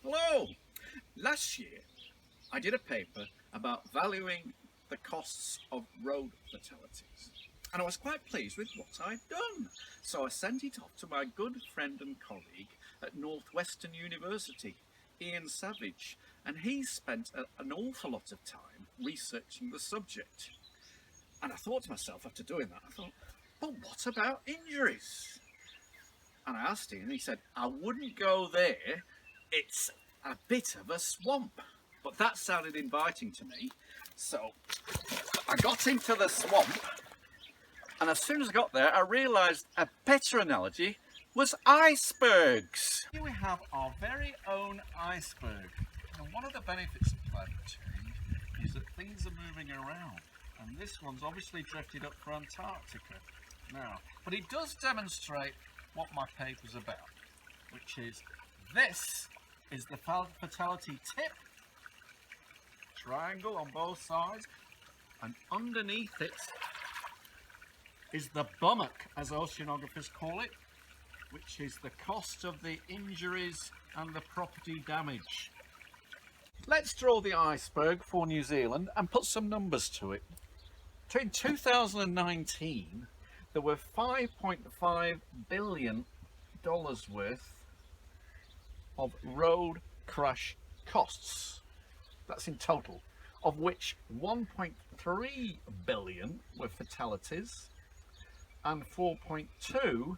Hello! Last year I did a paper about valuing the costs of road fatalities, and I was quite pleased with what I'd done. So I sent it off to my good friend and colleague at Northwestern University, Ian Savage, and he spent an awful lot of time researching the subject. And I thought to myself after doing that, I thought, but what about injuries? And I asked him, and he said, I wouldn't go there, it's a bit of a swamp. But that sounded inviting to me, so I got into the swamp, and as soon as I got there, I realised a better analogy was icebergs. Here we have our very own iceberg. And one of the benefits of climate change is that things are moving around, and this one's obviously drifted up for Antarctica now. But it does demonstrate what my paper's about, which is this is the fatality tip, triangle on both sides, and underneath it is the bummock, as oceanographers call it, which is the cost of the injuries and the property damage. Let's draw the iceberg for New Zealand and put some numbers to it. In 2019, there were $5.5 billion worth of road crash costs. That's in total, of which 1.3 billion were fatalities and 4.2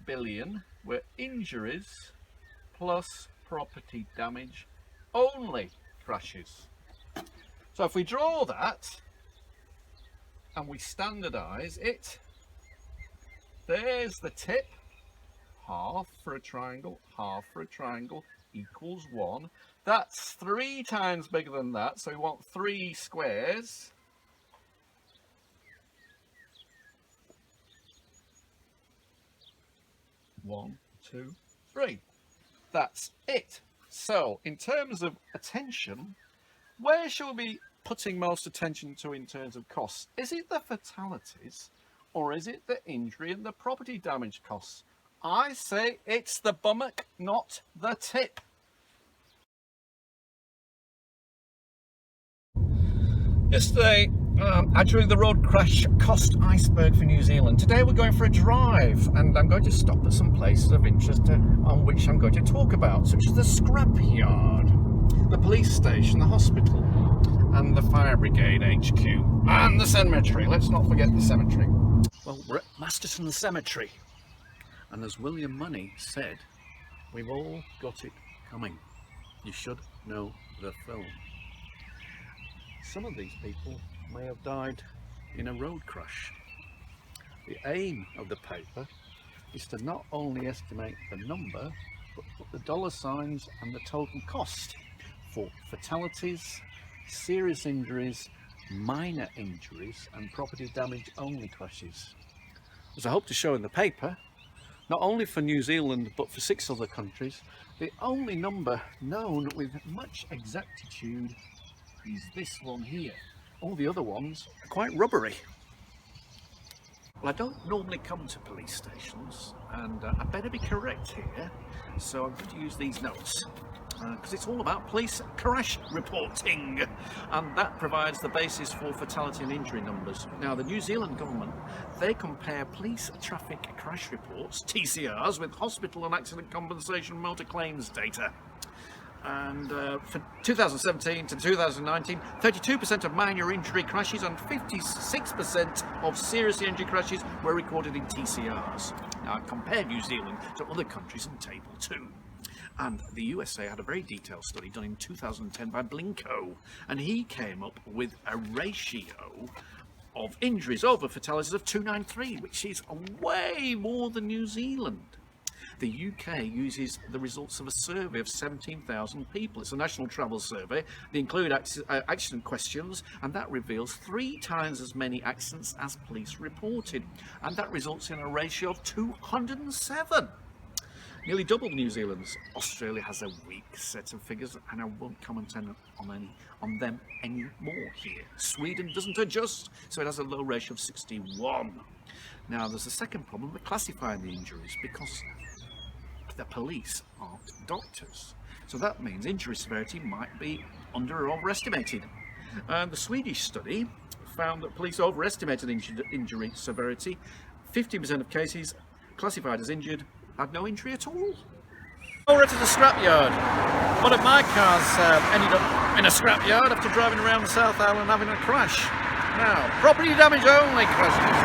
billion were injuries plus property damage only crashes. So if we draw that and we standardize it, there's the tip, half for a triangle equals 1. That's 3 times bigger than that, so we want 3 squares. One, 2, 3. That's it. So in terms of attention, where shall we be putting most attention to in terms of costs? Is it the fatalities, or is it the injury and the property damage costs? I say it's the bummock, not the tip. Yesterday, I drew the road crash cost iceberg for New Zealand. Today we're going for a drive, and I'm going to stop at some places of interest on which I'm going to talk about, such as the scrapyard, the police station, the hospital, and the fire brigade HQ, and the cemetery. Let's not forget the cemetery. Well, we're at Masterton Cemetery, and as William Money said, we've all got it coming. You should know the film. Some of these people may have died in a road crash. The aim of the paper is to not only estimate the number, but put the dollar signs and the total cost for fatalities, serious injuries, minor injuries, and property damage only crashes. As I hope to show in the paper, not only for New Zealand but for 6 other countries, the only number known with much exactitude is this one here. All the other ones are quite rubbery. Well, I don't normally come to police stations, and I better be correct here, so I'm going to use these notes because it's all about police crash reporting, and that provides the basis for fatality and injury numbers. Now, the New Zealand government, they compare police traffic crash reports, TCRs, with hospital and accident compensation motor claims data. And for 2017 to 2019, 32% of minor injury crashes and 56% of serious injury crashes were recorded in TCRs. Now, I compared New Zealand to other countries in Table 2. And the USA had a very detailed study done in 2010 by Blinko, and he came up with a ratio of injuries over fatalities of 293, which is way more than New Zealand. The UK uses the results of a survey of 17,000 people. It's a national travel survey. They include accident questions, and that reveals 3 times as many accidents as police reported, and that results in a ratio of 207. Nearly double New Zealand's. Australia has a weak set of figures, and I won't comment on them anymore here. Sweden doesn't adjust, so it has a low ratio of 61. Now, there's a second problem with classifying the injuries, because the police aren't doctors. So that means injury severity might be under or overestimated. And the Swedish study found that police overestimated injury severity. 50% of cases classified as injured had no injury at all. Over to the scrapyard. One of my cars ended up in a scrapyard after driving around the South Island having a crash. Now, property damage only questions.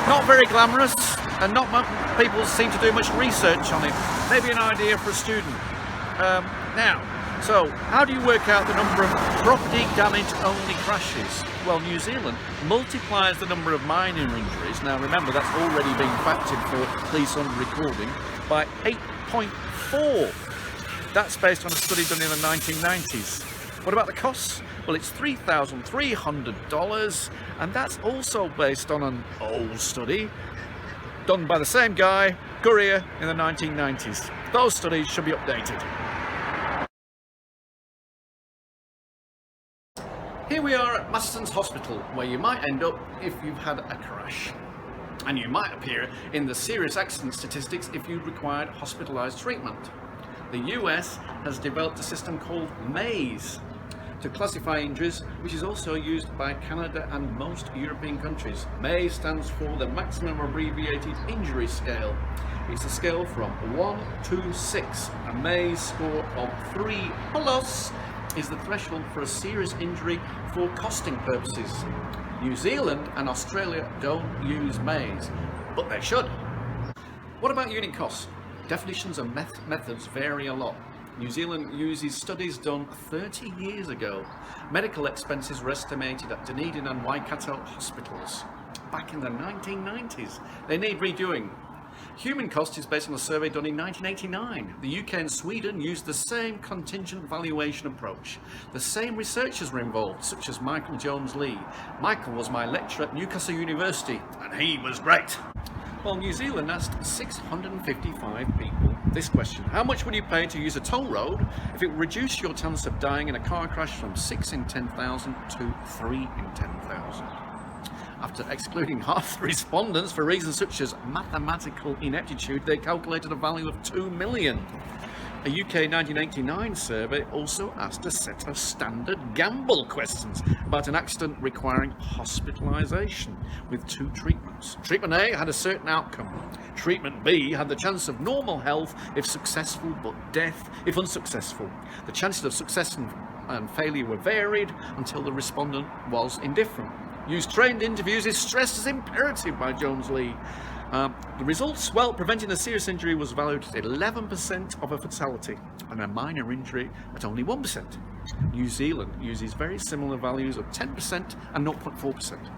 Not very glamorous, and not much people seem to do much research on it. Maybe an idea for a student. So how do you work out the number of property damage only crashes? Well, New Zealand multiplies the number of minor injuries, now remember that's already been factored for police on recording, by 8.4. That's based on a study done in the 1990s. What about the costs? Well, it's $3,300, and that's also based on an old study done by the same guy, Gurria, in the 1990s. Those studies should be updated. Here we are at Masterson's Hospital, where you might end up if you've had a crash. And you might appear in the serious accident statistics if you required hospitalised treatment. The US has developed a system called MAZE to classify injuries, which is also used by Canada and most European countries. MAZE stands for the Maximum Abbreviated Injury Scale. It's a scale from 1 to 6. A MAZE score of 3 plus is the threshold for a serious injury for costing purposes. New Zealand and Australia don't use MAZE, but they should. What about unit costs? Definitions and methods vary a lot. New Zealand uses studies done 30 years ago. Medical expenses were estimated at Dunedin and Waikato hospitals back in the 1990s. They need redoing. Human cost is based on a survey done in 1989. The UK and Sweden used the same contingent valuation approach. The same researchers were involved, such as Michael Jones-Lee. Michael was my lecturer at Newcastle University, and he was great. Well, New Zealand asked 655 people this question: how much would you pay to use a toll road if it would reduce your chance of dying in a car crash from 6 in 10,000 to 3 in 10,000? After excluding half the respondents for reasons such as mathematical ineptitude, they calculated a value of 2 million. A UK 1989 survey also asked a set of standard gamble questions about an accident requiring hospitalisation with 2 treatments. Treatment A had a certain outcome. Treatment B had the chance of normal health if successful, but death if unsuccessful. The chances of success and failure were varied until the respondent was indifferent. Use trained interviews is stressed as imperative by Jones-Lee. The results, well, preventing a serious injury was valued at 11% of a fatality and a minor injury at only 1%. New Zealand uses very similar values of 10% and 0.4%.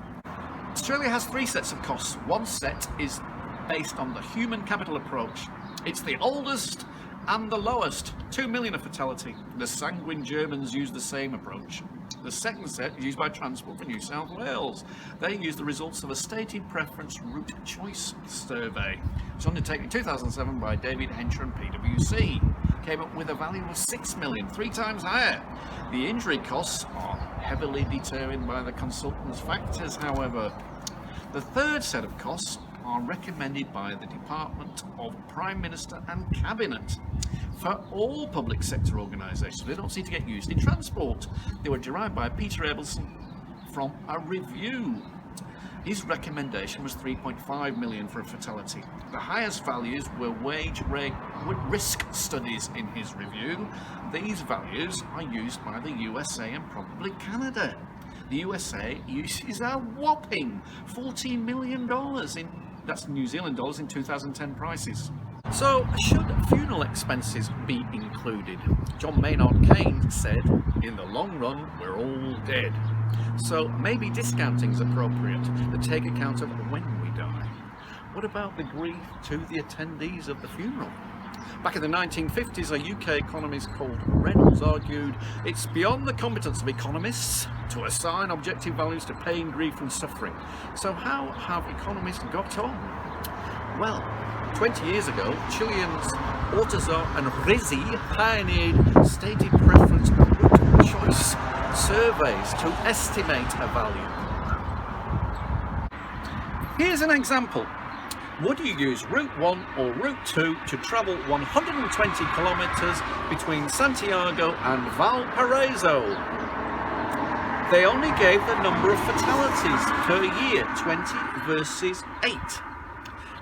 Australia has 3 sets of costs. One set is based on the human capital approach. It's the oldest and the lowest, 2 million a fatality. The sanguine Germans use the same approach. The second set is used by Transport for New South Wales. They use the results of a stated preference route choice survey. It was undertaken in 2007 by David Hencher and PwC. Came up with a value of 6 million, 3 times higher. The injury costs are heavily determined by the consultant's factors, however. The third set of costs are recommended by the Department of Prime Minister and Cabinet for all public sector organisations. They don't seem to get used in transport. They were derived by Peter Abelson from a review. His recommendation was 3.5 million for a fatality. The highest values were wage rate risk studies in his review. These values are used by the USA and probably Canada. The USA uses a whopping $14 million that's New Zealand dollars in 2010 prices. So, should funeral expenses be included? John Maynard Keynes said, in the long run, we're all dead. So, maybe discounting is appropriate to take account of when we die. What about the grief to the attendees of the funeral? Back in the 1950s, a UK economist called Reynolds argued it's beyond the competence of economists to assign objective values to pain, grief and suffering. So how have economists got on? Well, 20 years ago, Chileans Ortazar and Rizzi pioneered stated preference route choice surveys to estimate a value. Here's an example. Would you use Route 1 or Route 2 to travel 120 kilometres between Santiago and Valparaiso? They only gave the number of fatalities per year, 20 versus 8.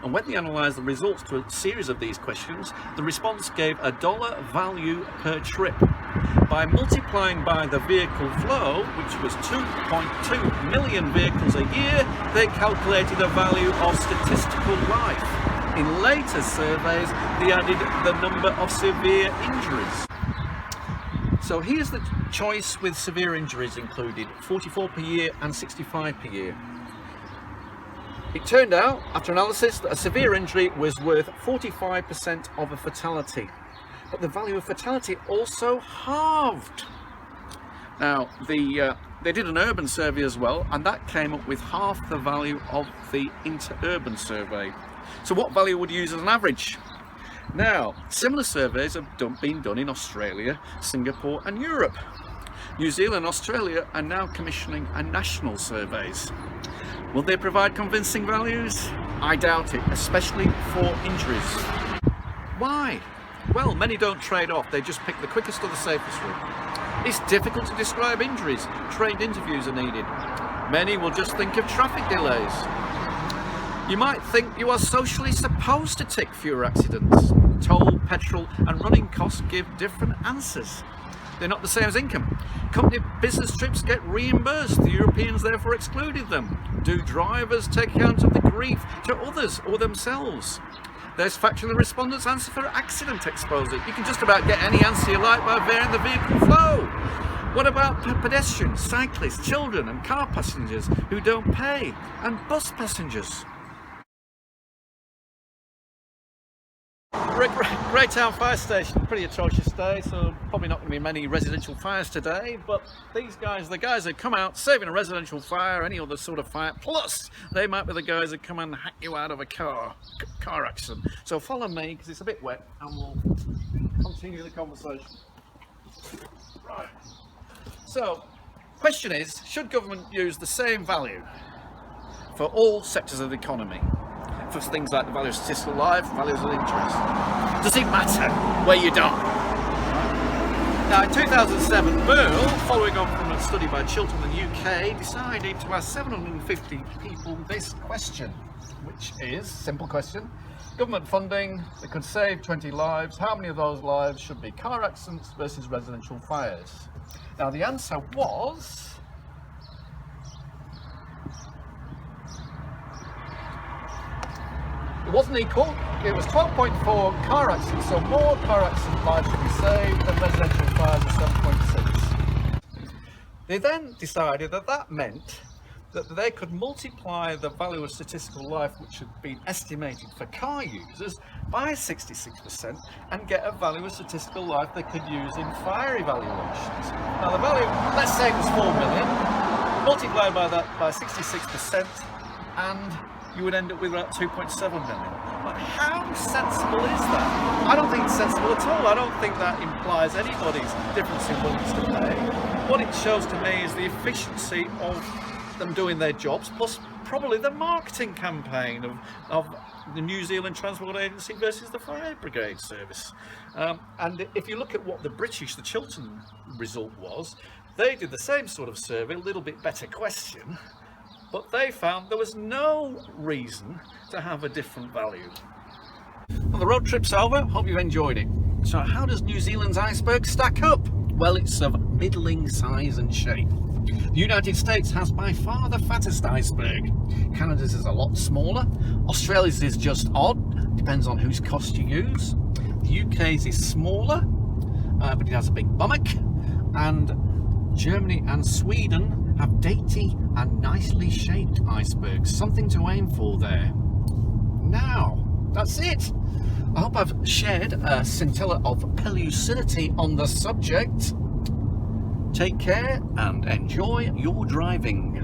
And when they analysed the results to a series of these questions, the response gave a dollar value per trip. By multiplying by the vehicle flow, which was 2.2 million vehicles a year, they calculated a value of statistical life. In later surveys, they added the number of severe injuries. So here's the choice with severe injuries included, 44 per year and 65 per year. It turned out, after analysis, that a severe injury was worth 45% of a fatality. But the value of fatality also halved. Now, they did an urban survey as well, and that came up with half the value of the interurban survey. So what value would you use as an average? Now, similar surveys have been done in Australia, Singapore and Europe. New Zealand and Australia are now commissioning a national surveys. Will they provide convincing values? I doubt it, especially for injuries. Why? Well, many don't trade off, they just pick the quickest or the safest route. It's difficult to describe injuries, trained interviews are needed. Many will just think of traffic delays. You might think you are socially supposed to tick fewer accidents. Toll, petrol and running costs give different answers. They're not the same as income. Company business trips get reimbursed, the Europeans therefore excluded them. Do drivers take account of the grief to others or themselves? There's factoring the respondent's answer for accident exposure. You can just about get any answer you like by varying the vehicle flow. What about pedestrians, cyclists, children and car passengers who don't pay, and bus passengers? Greytown Fire Station, pretty atrocious day, so probably not going to be many residential fires today, but these guys, the guys that come out saving a residential fire, any other sort of fire, plus they might be the guys that come and hack you out of a car accident. So follow me, because it's a bit wet, and we'll continue the conversation. Right. So, question is, should government use the same value for all sectors of the economy? For things like the value of statistical life, values of interest. Does it matter where you die? Now in 2007, Merle, following on from a study by Chiltern in the UK, decided to ask 750 people this question, which is, simple question, government funding that could save 20 lives, how many of those lives should be car accidents versus residential fires? Now the answer was... it wasn't equal, it was 12.4 car accidents, so more car accident lives should be saved than residential fires of 7.6. They then decided that that meant that they could multiply the value of statistical life, which had been estimated for car users, by 66% and get a value of statistical life they could use in fire evaluations. Now the value, let's say it was 4 million, multiply by that by 66%, and you would end up with about 2.7 million. But how sensible is that? I don't think it's sensible at all. I don't think that implies anybody's difference in willingness to pay. What it shows to me is the efficiency of them doing their jobs, plus probably the marketing campaign of the New Zealand Transport Agency versus the Fire Brigade Service. And if you look at what the Chiltern result was, they did the same sort of survey, a little bit better question, but they found there was no reason to have a different value. Well, the road trip's over. Hope you've enjoyed it. So how does New Zealand's Iceberg stack up? Well, it's of middling size and shape. The United States has by far the fattest iceberg. Canada's is a lot smaller. Australia's is just odd, depends on whose cost you use. The UK's is smaller, but it has a big bummock. And Germany and Sweden have dainty and nicely shaped icebergs, something to aim for there. Now, that's it. I hope I've shared a scintilla of pellucidity on the subject. Take care and enjoy your driving.